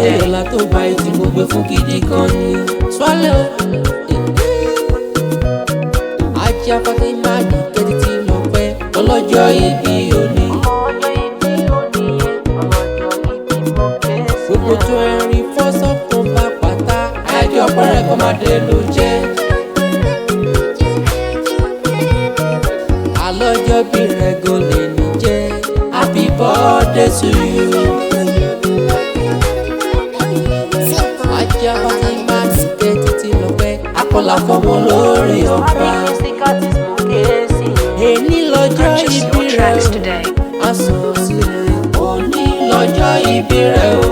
today. Ọlá tó gba etí mo gbé fún gidi gan ni. Swallow. Hajia Fatimo ní kéde tí lọ pẹ́ ọlọ́jọ́ ìbí òní. Gbogbo 21st October pátá àyájọ́ ọ̀pọ̀ rẹ̀ kọ́ máa dé ló jẹ́. Àlọ́jọ́ bí rẹ̀ gan lè ní jẹ́. Happy birthday to you. Hajia Fatimo ní kéde tí lọ pẹ́ akọ́là fọmọ lórí ọba. Èní lọ́jọ́ ìbí rẹ̀ o, asan ọ̀sìn rẹ̀. Òní lọ́jọ́ ìbí rẹ̀ o,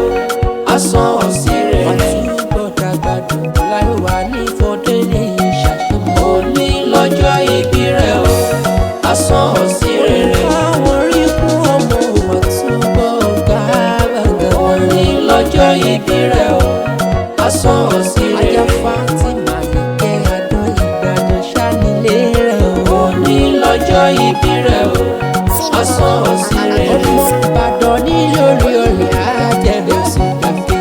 asan ọ̀sìn rẹ̀. Àtúbọ̀ dàgbà dùn láì wà ní fọdé ní ìṣàṣùmọ̀. Òní lọ́jọ́ ìbí rẹ̀ o, asan ọ̀sìn rẹ̀. Àwọn orí kún ọmọ àtúbọ̀ gàgàgà. Òní lọ́jọ́ ìbí rẹ̀ o, asan ọ̀sìn rẹ̀. Hajia Fatimo nìkẹ́ àdán ìgbàdàn ṣánilé rẹ̀ o. Òní lọ́jọ́ ìbí rẹ̀ o, asan ọ̀sìn rẹ̀. Ọmọ Ìbàdàn ní lórí orí àjẹbẹ̀ sí kàfé.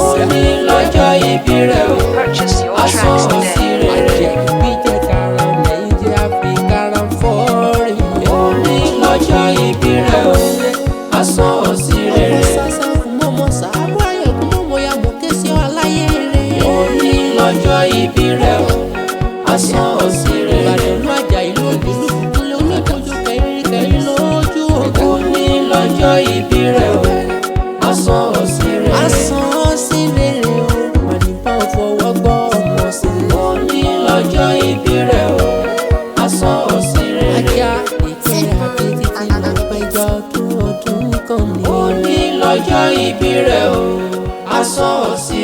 Òní lọ́jọ́ ìbí rẹ̀ o, Purchase your asan tracks today. ọ̀sìn rẹ̀. Àjẹbí jẹ́ karan lẹ́yìn jẹ́ àfikàrà fọ́ọ̀rì. Òní lọ́jọ́ ìbí rẹ̀ o, asan ọ̀sìn rẹ̀. Sásá fún mọ́mọ́ sábà ayọ̀kún mọ́mọ́ ya mọ̀ ké sí ọláyé rẹ̀. Òní lọ́jọ́ ìbí rẹ̀ o, asan ọ̀sìn rẹ̀. Ìbàdàn ló àjà ìlú ìlú ilé oníkojú kẹrin lójú òkú. Òní lọ́jọ́ ìbí rẹ̀ o, asan ọ̀sìn rẹ̀. Asan ọ̀sìn rẹ̀ o, màdìbá fọwọ́ gbọ́ ọmọ sí i. Òní lọ́jọ́ ìbí rẹ̀ o, asan ọ̀sìn rẹ̀. Hajia ìkẹ́ àti títí lọ péjọ ọdún kan ní. Òní lọ́jọ́ ìbí rẹ̀ o, asan ọ̀sìn